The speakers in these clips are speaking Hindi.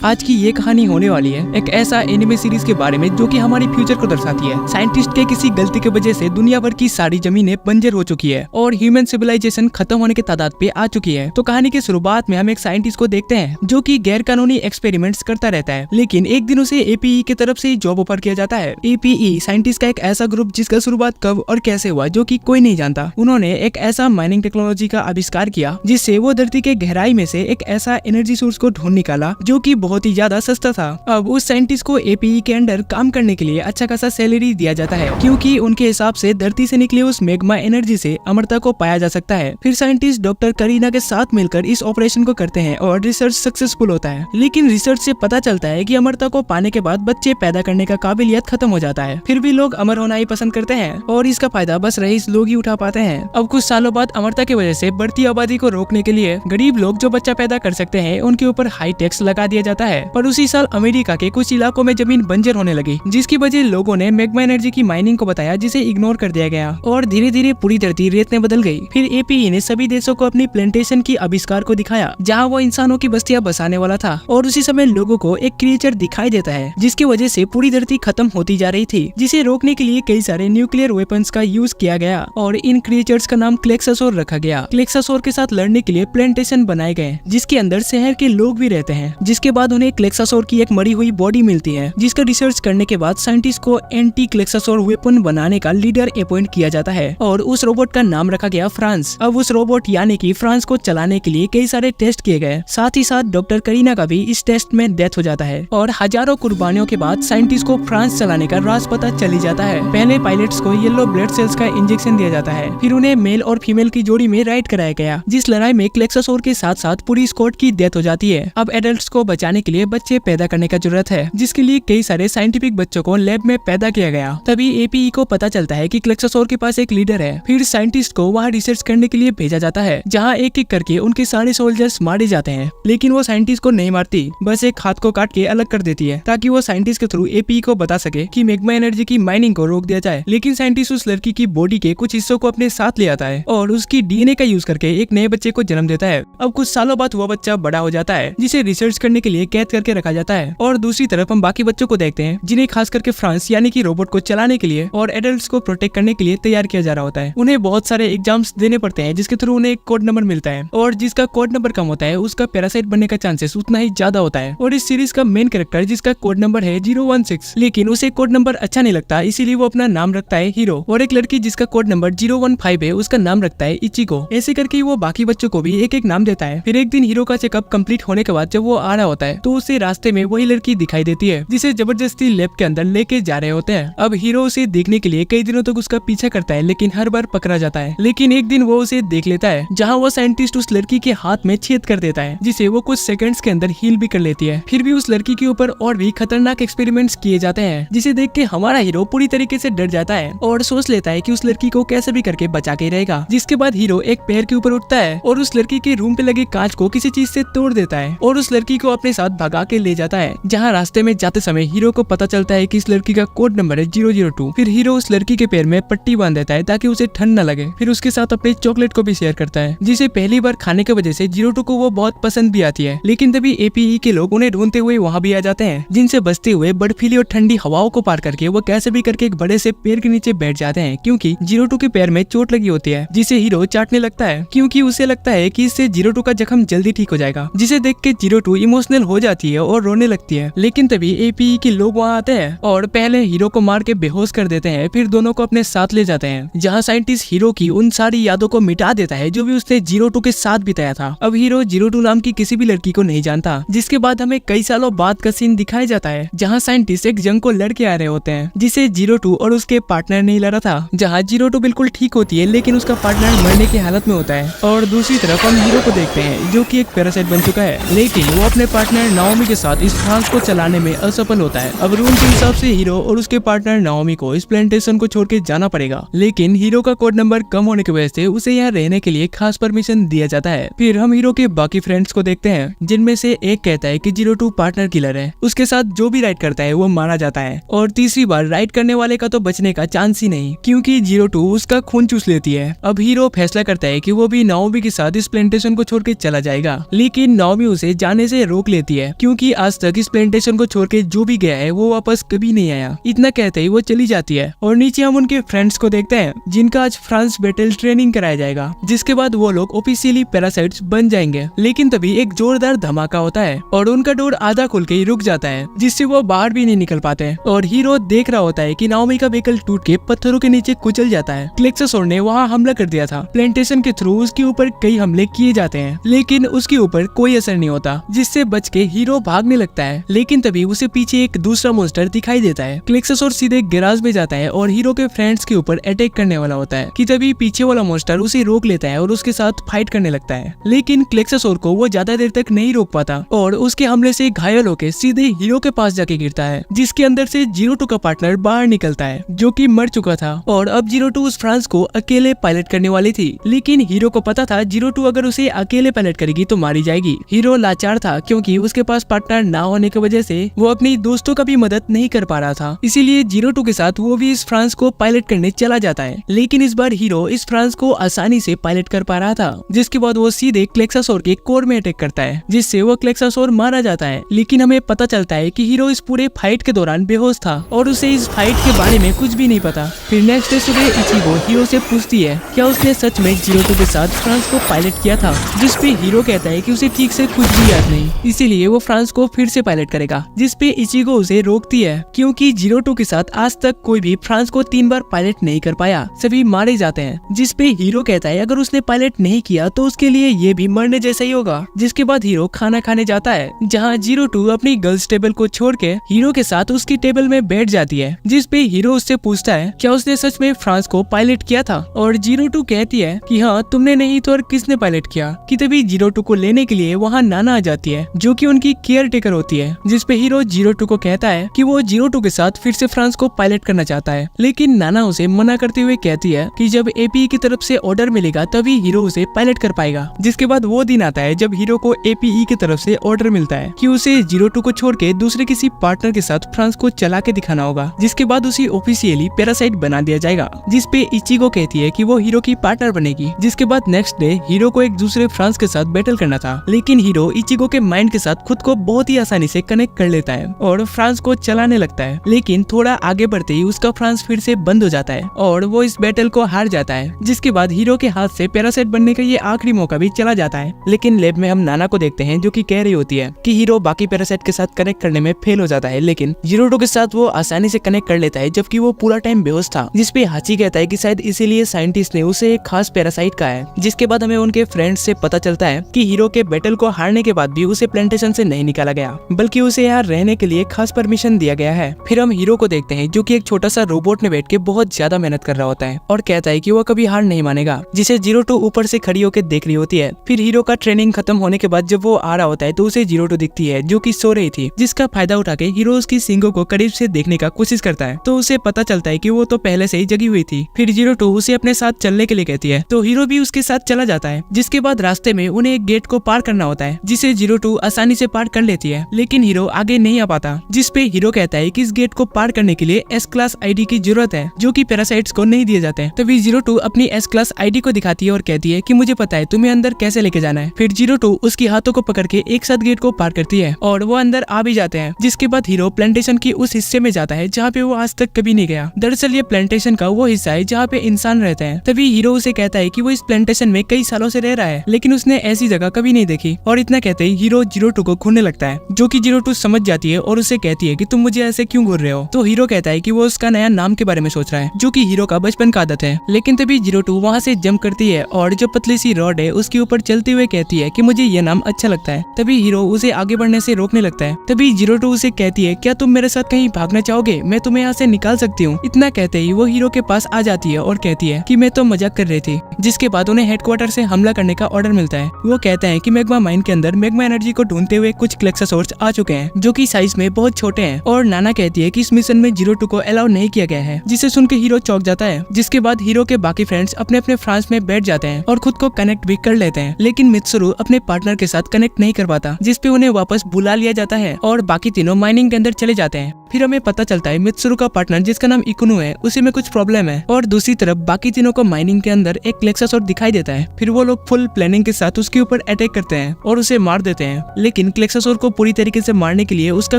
आज की ये कहानी होने वाली है एक ऐसा एनिमे सीरीज के बारे में जो कि हमारी फ्यूचर को दर्शाती है। साइंटिस्ट के किसी गलती की वजह से दुनिया भर की सारी जमीनें बंजर हो चुकी है और ह्यूमन सिविलाइजेशन खत्म होने के तादाद पे आ चुकी है। तो कहानी की शुरुआत में हम एक साइंटिस्ट को देखते हैं जो कि गैर कानूनी एक्सपेरिमेंट्स करता रहता है, लेकिन एक दिन उसे एपीई की तरफ से जॉब ऑफर किया जाता है। एपीई साइंटिस्ट का एक ऐसा ग्रुप जिसका शुरुआत कब और कैसे हुआ जो कि कोई नहीं जानता। उन्होंने एक ऐसा माइनिंग टेक्नोलॉजी का आविष्कार किया जिससे वो धरती के गहराई में से एक ऐसा एनर्जी सोर्स को ढूंढ निकाला जो कि बहुत ही ज्यादा सस्ता था। अब उस साइंटिस्ट को एपीई के अंडर काम करने के लिए अच्छा खासा सैलरी दिया जाता है क्योंकि उनके हिसाब से धरती से निकले उस मैग्मा एनर्जी से अमरता को पाया जा सकता है। फिर साइंटिस्ट डॉक्टर करीना के साथ मिलकर इस ऑपरेशन को करते हैं और रिसर्च सक्सेसफुल होता है, लेकिन रिसर्च से पता चलता है कि अमरता को पाने के बाद बच्चे पैदा करने का काबिलियत खत्म हो जाता है। फिर भी लोग अमर होना ही पसंद करते हैं और इसका फायदा बस रईस लोग ही उठा पाते हैं। अब कुछ सालों बाद अमरता की वजह से बढ़ती आबादी को रोकने के लिए गरीब लोग जो बच्चा पैदा कर सकते हैं उनके ऊपर हाई टैक्स लगा दिया जाता है। पर उसी साल अमेरिका के कुछ इलाकों में जमीन बंजर होने लगी, जिसकी वजह लोगों ने मैग्मा एनर्जी की माइनिंग को बताया, जिसे इग्नोर कर दिया गया और धीरे धीरे पूरी धरती रेत में बदल गई। फिर एपीई ने सभी देशों को अपनी प्लांटेशन की आविष्कार को दिखाया जहाँ वो इंसानों की बस्तियां बसाने वाला था और उसी समय लोगों को एक क्रिएचर दिखाई देता है जिसकी वजह से पूरी धरती खत्म होती जा रही थी, जिसे रोकने के लिए कई सारे न्यूक्लियर वेपन्स का यूज किया गया और इन क्रिएचर्स का नाम क्लेक्सासोर रखा गया। क्लेक्सासोर के साथ लड़ने के लिए प्लांटेशन बनाए गए जिसके अंदर शहर के लोग भी रहते हैं, जिसके बाद उन्हें क्लेक्सासोर की एक मरी हुई बॉडी मिलती है, जिसका रिसर्च करने के बाद साइंटिस्ट को एंटी क्लेक्सासोर वेपन बनाने का लीडर अपॉइंट किया जाता है और उस रोबोट का नाम रखा गया फ्रांस। अब उस रोबोट यानी कि फ्रांस को चलाने के लिए कई सारे टेस्ट किए गए, साथ ही साथ डॉक्टर करीना का भी इस टेस्ट में डेथ हो जाता है और हजारों कुर्बानियों के बाद साइंटिस्ट को फ्रांस चलाने का राज पता चली जाता है। पहले पायलट्स को येलो ब्लड सेल्स का इंजेक्शन दिया जाता है, फिर उन्हें मेल और फीमेल की जोड़ी में राइड कराया गया, जिस लड़ाई में क्लेक्सासोर के साथ साथ पूरी स्क्वाड की डेथ हो जाती है। अब एडल्ट्स को बचाने के लिए बच्चे पैदा करने का जरूरत है, जिसके लिए कई सारे साइंटिफिक बच्चों को लैब में पैदा किया गया। तभी एपीई को पता चलता है कि क्लेक्सासोर के पास एक लीडर है। फिर साइंटिस्ट को वहाँ रिसर्च करने के लिए भेजा जाता है जहाँ एक एक करके उनके सारे सोल्जर्स मारे जाते हैं, लेकिन वो साइंटिस्ट को नहीं मारती, बस एक हाथ को काट के अलग कर देती है ताकि वो साइंटिस्ट के थ्रू एपीई को बता सके कि मैग्मा एनर्जी की माइनिंग को रोक दिया जाए। लेकिन साइंटिस्ट उस लड़की की बॉडी के कुछ हिस्सों को अपने साथ ले आता है और उसकी डीएनए का यूज करके एक नए बच्चे को जन्म देता है। अब कुछ सालों बाद वो बच्चा बड़ा हो जाता है जिसे रिसर्च करने के लिए कैद करके रखा जाता है और दूसरी तरफ हम बाकी बच्चों को देखते हैं जिन्हें खास करके फ्रांस यानी कि रोबोट को चलाने के लिए और एडल्ट्स को प्रोटेक्ट करने के लिए तैयार किया जा रहा होता है। उन्हें बहुत सारे एग्जाम्स देने पड़ते हैं जिसके थ्रू उन्हें एक कोड नंबर मिलता है और जिसका कोड नंबर कम होता है उसका पैरासाइट बनने का चांसेस उतना ही ज्यादा होता है। और इस सीरीज का मेन कैरेक्टर जिसका कोड नंबर है 016, लेकिन उसे कोड नंबर अच्छा नहीं लगता, इसीलिए वो अपना नाम रखता है हीरो। और एक लड़की जिसका कोड नंबर 015 है उसका नाम रखता है इचिको। ऐसे करके वो बाकी बच्चों को भी एक एक नाम देता है। फिर एक दिन हीरो का चेकअप कंप्लीट होने के बाद जब वो आ रहा होता है तो उसे रास्ते में वही लड़की दिखाई देती है जिसे जबरदस्ती लैब के अंदर लेके जा रहे होते हैं। अब हीरो उसे देखने के लिए कई दिनों तक उसका पीछा करता है, लेकिन हर बार पकड़ा जाता है। लेकिन एक दिन वो उसे देख लेता है जहाँ वो साइंटिस्ट उस लड़की के हाथ में छेद कर देता है, जिसे वो कुछ सेकंड्स के अंदर हील भी कर लेती है। फिर भी उस लड़की के ऊपर और भी खतरनाक एक्सपेरिमेंट्स किए जाते हैं, जिसे देख के हमारा हीरो पूरी तरीके से डर जाता है और सोच लेता है कि उस लड़की को कैसे भी करके बचा के रहेगा। जिसके बाद हीरो एक पैर के ऊपर उठता है और उस लड़की के रूम पे लगे कांच को किसी चीज से तोड़ देता है और उस लड़की को अपने साथ भगा के ले जाता है, जहाँ रास्ते में जाते समय हीरो को पता चलता है कि इस लड़की का कोड नंबर है 002। फिर हीरो उस लड़की के पैर में पट्टी बांध देता है ताकि उसे ठंड न लगे। फिर उसके साथ अपने चॉकलेट को भी शेयर करता है, जिसे पहली बार खाने की वजह से 02 को वो बहुत पसंद भी आती है। लेकिन तभी एपीई के लोग उन्हें ढूंढते हुए वहाँ भी आ जाते हैं, जिनसे बचते हुए बर्फीली और ठंडी हवाओं को पार करके वो कैसे भी करके एक बड़े से पेड़ के नीचे बैठ जाते हैं, क्योंकि 02 के पैर में चोट लगी होती है, जिसे हीरो चाटने लगता है क्योंकि उसे लगता है कि इससे 02 का जख्म जल्दी ठीक हो जाएगा। जिसे देख के 02 इमोशनल हो जाती है और रोने लगती है। लेकिन तभी एपीई के लोग वहाँ आते हैं और पहले हीरो को मार के बेहोश कर देते हैं, फिर दोनों को अपने साथ ले जाते हैं, जहाँ साइंटिस्ट हीरो की उन सारी यादों को मिटा देता है जो भी उसने 02 के साथ बिताया था। अब हीरो 02 नाम की किसी भी लड़की को नहीं जानता। जिसके बाद हमें कई सालों बाद का सीन दिखाया जाता है जहाँ साइंटिस्ट एक जंग को लड़के आ रहे होते हैं, जिसे 02 और उसके पार्टनर नहीं लड़ा था, जहाँ 02 बिल्कुल ठीक होती है लेकिन उसका पार्टनर मरने की हालत में होता है। और दूसरी तरफ हम हीरो को देखते हैं जो कि एक पैरासाइट बन चुका है, लेकिन वो अपने पार्टनर नाओमी के साथ इस फ्रांस को चलाने में असफल होता है। अब रूल के हिसाब से हीरो और उसके पार्टनर नाओमी को इस प्लांटेशन को छोड़ के जाना पड़ेगा, लेकिन हीरो का कोड नंबर कम होने की वजह से उसे यहाँ रहने के लिए खास परमिशन दिया जाता है। फिर हम हीरो के बाकी फ्रेंड्स को देखते हैं, जिनमें से एक कहता है कि 02 पार्टनर किलर है, उसके साथ जो भी राइड करता है वो मारा जाता है और तीसरी बार राइड करने वाले का तो बचने का चांस ही नहीं, क्योंकि 02 उसका खून चूस लेती है। अब हीरो फैसला करता है कि वो भी नाओमी के साथ इस प्लांटेशन को छोड़ के चला जाएगा, लेकिन नाओमी उसे जाने से रोक लेती जाती है क्योंकि आज तक इस प्लांटेशन को छोड़ के जो भी गया है वो वापस कभी नहीं आया। इतना कहते ही वो चली जाती है और नीचे हम उनके फ्रेंड्स को देखते हैं जिनका आज फ्रांस बैटल ट्रेनिंग कराया जाएगा, जिसके बाद वो लोग ऑफिशियली पैरासाइट्स बन जाएंगे। लेकिन तभी एक जोरदार धमाका होता है और उनका डोर आधा खुल के ही रुक जाता है, जिससे वो बाहर भी नहीं निकल पाते और हीरो देख रहा होता है कि नाओमी का व्हीकल टूट के पत्थरों के नीचे कुचल जाता है। क्लेक्सासोर ने वहाँ हमला कर दिया था। प्लांटेशन के थ्रू उसके ऊपर कई हमले किए जाते हैं लेकिन उसके ऊपर कोई असर नहीं होता, जिससे बच के हीरो भागने लगता है। लेकिन तभी उसे पीछे एक दूसरा मॉन्स्टर दिखाई देता है। क्लेक्सासोर सीधे गैराज में जाता है और हीरो के फ्रेंड्स के ऊपर अटैक करने वाला होता है कि तभी पीछे वाला मॉन्स्टर उसे रोक लेता है और उसके साथ फाइट करने लगता है। लेकिन क्लेक्सासोर को वो ज्यादा देर तक नहीं रोक पाता और उसके हमले से घायल होकर सीधे हीरो के पास जाके गिरता है, जिसके अंदर से 02 का पार्टनर बाहर निकलता है जो कि मर चुका था और अब 02 उस फ्रांस को अकेले पायलट करने वाली थी। लेकिन हीरो को पता था 02 अगर उसे अकेले पायलट करेगी तो मारी जाएगी। हीरो लाचार था क्योंकि उसके पास पार्टनर ना होने की वजह से वो अपनी दोस्तों का भी मदद नहीं कर पा रहा था, इसीलिए 02 के साथ वो भी इस फ्रांस को पायलट करने चला जाता है। लेकिन इस बार हीरो इस फ्रांस को आसानी से पायलट कर पा रहा था, जिसके बाद वो सीधे क्लेक्सासोर के कोर में अटैक करता है, जिससे वो क्लेक्सासोर मारा जाता है। लेकिन हमें पता चलता है कि हीरो इस पूरे फाइट के दौरान बेहोश था और उसे इस फाइट के बारे में कुछ भी नहीं पता। फिर नेक्स्ट डे सुबह इचिगो हीरो से पूछती है क्या उसने सच में 02 के साथ फ्रांस को पायलट किया था, जिस पे हीरो कहता है कि उसे ठीक से कुछ भी याद नहीं, इसीलिए वो फ्रांस को फिर से पायलट करेगा, जिस पे इचिगो उसे रोकती है क्योंकि 02 के साथ आज तक कोई भी फ्रांस को 3 बार पायलट नहीं कर पाया, सभी मारे जाते हैं। जिस पे हीरो कहता है अगर उसने पायलट नहीं किया तो उसके लिए ये भी मरने जैसा ही होगा। जिसके बाद हीरो खाना खाने जाता है जहाँ 02 अपनी गर्ल्स टेबल को छोड़ के हीरो के साथ उसकी टेबल में बैठ जाती है, जिस पे हीरो उससे पूछता है क्या उसने सच में फ्रांस को पायलट किया था और 02 कहती है कि हाँ तुमने नहीं तो और किसने पायलट किया। कि तभी 02 को लेने के लिए वहाँ नाना आ जाती है जो कि उनकी केयर टेकर होती है, जिस पे हीरो 02 को कहता है कि वो 02 के साथ फिर से फ्रांस को पायलट करना चाहता है। लेकिन नाना उसे मना करते हुए कहती है कि जब एपीई की तरफ से ऑर्डर मिलेगा तभी हीरो उसे पायलट कर पाएगा। जिसके बाद वो दिन आता है जब हीरो को एपीई की तरफ से ऑर्डर मिलता है कि उसे 02 को छोड़ के दूसरे किसी पार्टनर के साथ फ्रांस को चला के दिखाना होगा, जिसके बाद उसे ऑफिशियली पैरासाइट बना दिया जाएगा, जिस पे इचिगो कहती है कि वो हीरो की पार्टनर बनेगी। जिसके बाद नेक्स्ट डे हीरो को एक दूसरे फ्रांस के साथ बैटल करना था, लेकिन हीरो इचिगो के माइंड के साथ खुद को बहुत ही आसानी से कनेक्ट कर लेता है और फ्रांस को चलाने लगता है। लेकिन थोड़ा आगे बढ़ते ही उसका फ्रांस फिर से बंद हो जाता है और वो इस बैटल को हार जाता है। जिसके बाद हीरो के हाथ से पैरासाइट बनने का ये आखिरी मौका भी चला जाता है। लेकिन लैब में हम नाना को देखते हैं जो कि कह रही होती है कि हीरो बाकी पैरासाइट के साथ कनेक्ट करने में फेल हो जाता है, लेकिन 02 के साथ वो आसानी से कनेक्ट कर लेता है जबकि वो पूरा टाइम बेहोश था। जिसपे हाची कहता है कि शायद इसीलिए साइंटिस्ट ने उसे एक खास पैरासाइट कहा है। जिसके बाद हमें उनके फ्रेंड्स से पता चलता है कि हीरो के बैटल को हारने के बाद भी उसे प्लांटेशन से नहीं निकाला गया, बल्कि उसे यहाँ रहने के लिए खास परमिशन दिया गया है। फिर हम हीरो को देखते हैं जो कि एक छोटा सा रोबोट में बैठ के बहुत ज्यादा मेहनत कर रहा होता है और कहता है कि वो कभी हार नहीं मानेगा, जिसे 02 ऊपर से खड़ी होकर देख रही होती है। फिर हीरो का ट्रेनिंग खत्म होने के बाद जब वो आ रहा होता है तो उसे 02 दिखती है जो कि सो रही थी, जिसका फायदा उठा के हीरो उसकी सींगों को करीब से देखने का कोशिश करता है तो उसे पता चलता है कि वो तो पहले से ही जगी हुई थी। फिर 02 उसे अपने साथ चलने के लिए कहती है तो हीरो भी उसके साथ चला जाता है। जिसके बाद रास्ते में उन्हें एक गेट को पार करना होता है, जिसे 02 आसानी से पार कर लेती है, लेकिन हीरो आगे नहीं आ पाता। जिस पे हीरो कहता है कि इस गेट को पार करने के लिए एस क्लास आईडी की जरूरत है जो कि पैरासाइट्स को नहीं दिए जाते। तभी 02 अपनी एस क्लास आईडी को दिखाती है और कहती है कि मुझे पता है तुम्हें अंदर कैसे लेके जाना है। फिर 02 उसकी हाथों को पकड़ के एक साथ गेट को पार करती है और वो अंदर आ भी जाते हैं। जिसके बाद हीरो प्लांटेशन की उस हिस्से में जाता है जहाँ पे वो आज तक कभी नहीं गया। दरअसल ये प्लांटेशन का वो हिस्सा है जहाँ पे इंसान रहते हैं। तभी हीरो उसे कहता है कि वो इस प्लांटेशन में कई सालों से रह रहा है, लेकिन उसने ऐसी जगह कभी नहीं देखी। और इतना कहते ही हीरो 02 को घूरने लगता है, जो कि 02 समझ जाती है और उसे कहती है कि तुम मुझे ऐसे क्यों घूर रहे हो। तो हीरो कहता है कि वो उसका नया नाम के बारे में सोच रहा है, जो कि हीरो का बचपन का आदत है। लेकिन तभी 02 वहाँ से जंप करती है और जो पतली सी रॉड है उसके ऊपर चलते हुए कहती है कि मुझे ये नाम अच्छा लगता है। तभी हीरो उसे आगे बढ़ने से रोकने लगता है। तभी 02 उसे कहती है क्या तुम मेरे साथ कहीं भागना चाहोगे, मैं तुम्हें यहाँ से निकाल सकती हूँ। इतना कहते ही वो हीरो के पास आ जाती है और कहती है कि मैं तो मजाक कर रही थी। जिसके बाद उन्हें हेडक्वार्टर से हमला करने का ऑर्डर मिलता है। वो कहते हैं कि मैग्मा माइन के अंदर मैग्मा एनर्जी को ढूंढते हुए कुछ क्लेक्सासोर्स आ चुके हैं जो कि साइज में बहुत छोटे हैं। और नाना कहती है कि इस मिशन में 02 को अलाउ नहीं किया गया है, जिसे सुन के हीरो चौंक जाता है। जिसके बाद हीरो के बाकी फ्रेंड्स अपने अपने फ्रांस में बैठ जाते हैं और खुद को कनेक्ट भी कर लेते हैं, लेकिन मित्सुरु अपने पार्टनर के साथ कनेक्ट नहीं कर पाता, जिसपे उन्हें वापस बुला लिया जाता है और बाकी तीनों माइनिंग के अंदर चले जाते हैं। फिर हमें पता चलता है मित्सुरु का पार्टनर जिसका नाम इकुनु है उसी में कुछ प्रॉब्लम है और दूसरी तरफ बाकी तीनों को माइनिंग के अंदर एक क्लेक्सासोर दिखाई देता है। फिर वो लोग फुल प्लानिंग के साथ उसके ऊपर अटैक करते हैं और उसे मार देते हैं, लेकिन लेकिन क्लेक्सासोर को पूरी तरीके से मारने के लिए उसका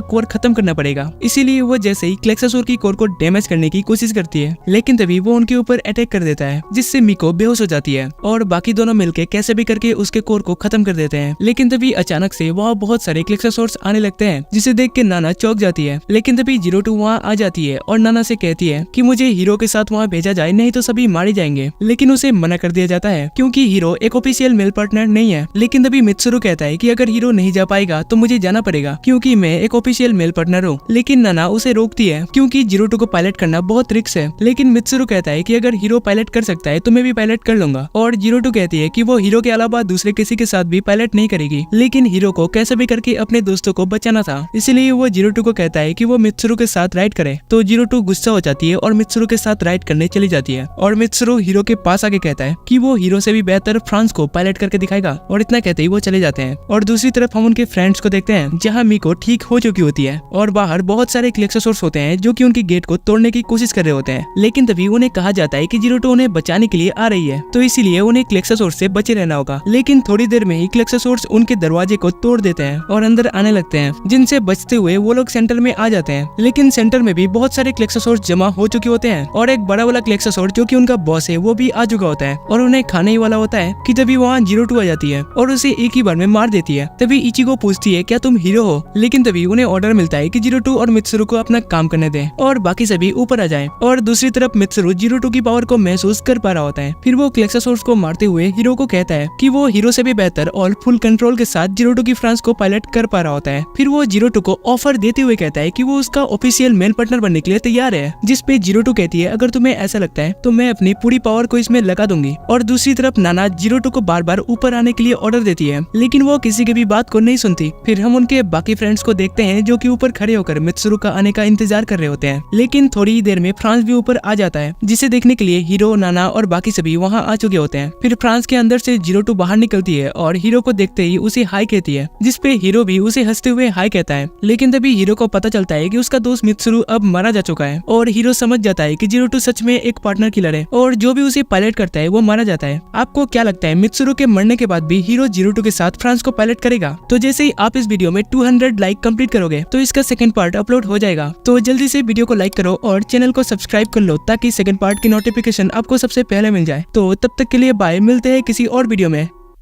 कोर खत्म करना पड़ेगा। इसीलिए वो जैसे ही क्लेक्सासोर की कोर को डैमेज करने की कोशिश करती है, लेकिन तभी वो उनके ऊपर अटैक कर देता है, जिससे मिको बेहोश हो जाती है और बाकी दोनों मिलकर कैसे भी करके उसके कोर को खत्म कर देते हैं। लेकिन तभी अचानक से वहाँ बहुत सारे क्लेक्सासोर्स आने लगते हैं, जिसे देख के नाना चौंक जाती है। लेकिन तभी जीरो-2 वहाँ आ जाती है और नाना से कहती है कि मुझे हीरो के साथ वहाँ भेजा जाए, नहीं तो सभी मारे जाएंगे। लेकिन उसे मना कर दिया जाता है क्योंकि हीरो एक ऑफिशियल मेल पार्टनर नहीं है। लेकिन तभी मित्सुरु कहता है कि अगर हीरो नहीं जा पाएगा तो मुझे जाना पड़ेगा क्योंकि मैं एक ऑफिशियल मेल पार्टनर हूँ। लेकिन नाना उसे रोकती है क्योंकि जीरो-2 को पायलट करना बहुत रिस्क है। लेकिन मित्सुरु कहता है कि अगर हीरो पायलट कर सकता है तो मैं भी पायलट कर लूंगा। और जीरो-2 कहती है कि वो हीरो के अलावा दूसरे किसी के साथ भी पायलट नहीं करेगी, लेकिन हीरो को कैसे भी करके अपने दोस्तों को बचाना था, इसलिए वो जीरो-2 को कहता है कि वो मित्सुरु के साथ राइड करे। तो जीरो-2 गुस्सा हो जाती है और मित्सुरु के साथ राइड करने चली जाती है। और मित्सुरु हीरो के पास आके कहता है कि वो हीरो से भी बेहतर फ्रांस को पायलट करके दिखाएगा। और इतना कहते ही वो चले जाते हैं। और दूसरी तरफ हम उनके फ्रेंड्स को देखते हैं जहाँ मिको ठीक हो चुकी होती है और बाहर बहुत सारे क्लेक्सासोर्स होते हैं जो कि उनकी गेट को तोड़ने की कोशिश कर रहे होते हैं। लेकिन तभी उन्हें कहा जाता है कि जीरो-2 उन्हें बचाने के लिए आ रही है, तो इसीलिए उन्हें क्लेक्सासोर्स से बचे रहना होगा। लेकिन थोड़ी देर में ही क्लेक्सासोर्स उनके दरवाजे को तोड़ देते हैं और अंदर आने लगते हैं, जिनसे बचते हुए वो लोग सेंटर में आ जाते हैं। लेकिन सेंटर में भी बहुत सारे क्लेक्सासोर्स जमा हो चुके होते हैं और एक बड़ा वाला क्लेक्सासोर जो कि उनका बॉस है वो भी आ चुका होता है और उन्हें खाने ही वाला होता है कि तभी वहाँ जीरो-2 आ जाती है और उसे एक ही बार में मार देती है। तभी इचिको पूछती है क्या तुम हीरो हो? लेकिन तभी उन्हें ऑर्डर मिलता है कि जीरो-2 और मित्सुरु को अपना काम करने दें और बाकी सभी ऊपर आ जाएं। और दूसरी तरफ मित्सुरु जीरो-2 की पावर को महसूस कर पा रहा होता है। फिर वो क्लेक्सासोर्स को मारते हुए हीरो को कहता है कि वो हीरो से भी बेहतर और फुल कंट्रोल के साथ जीरो-2 की फ्रांस को पायलट कर पा रहा होता है। फिर वो जीरो-2 को ऑफर देते हुए कहता है कि वो उसका ऑफिशियल मेल पार्टनर बनने के लिए तैयार है, जिसपे जीरो-2 कहती है अगर तुम्हें ऐसा लगता है तो मैं अपनी पूरी पावर को इसमें लगा दूंगी। और दूसरी तरफ नाना जीरो-2 को बार बार ऊपर आने के लिए ऑर्डर देती है, लेकिन वो किसी की भी बात को नहीं सुनती। फिर हम उनके बाकी फ्रेंड्स को देखते हैं जो कि ऊपर खड़े होकर मित्सुरु का आने का इंतजार कर रहे होते हैं। लेकिन थोड़ी ही देर में फ्रांस भी ऊपर आ जाता है, जिसे देखने के लिए हीरो, नाना और बाकी सभी वहाँ आ चुके होते हैं। फिर फ्रांस के अंदर से जीरो-2 बाहर निकलती है और हीरो को देखते ही उसे हाई कहती है, जिसपे हीरो भी उसे हंसते हुए हाई कहता है। लेकिन तभी हीरो को पता चलता है कि उसका दोस्त मित्सुरु अब मारा जा चुका है और हीरो समझ जाता है कि जीरो-2 सच में एक पार्टनर किलर है और जो भी उसे पायलट करता है वो मारा जाता है। आपको क्या लगता है मित्सुरु के मरने के बाद भी हीरो जीरो-2 के साथ फ्रांस को पायलट करेगा? तो जैसे ही आप इस वीडियो में 200 लाइक कंप्लीट करोगे तो इसका सेकंड पार्ट अपलोड हो जाएगा। तो जल्दी से वीडियो को लाइक करो और चैनल को सब्सक्राइब कर लो ताकि सेकंड पार्ट की नोटिफिकेशन आपको सबसे पहले मिल जाए। तो तब तक के लिए बाय, मिलते हैं किसी और वीडियो में।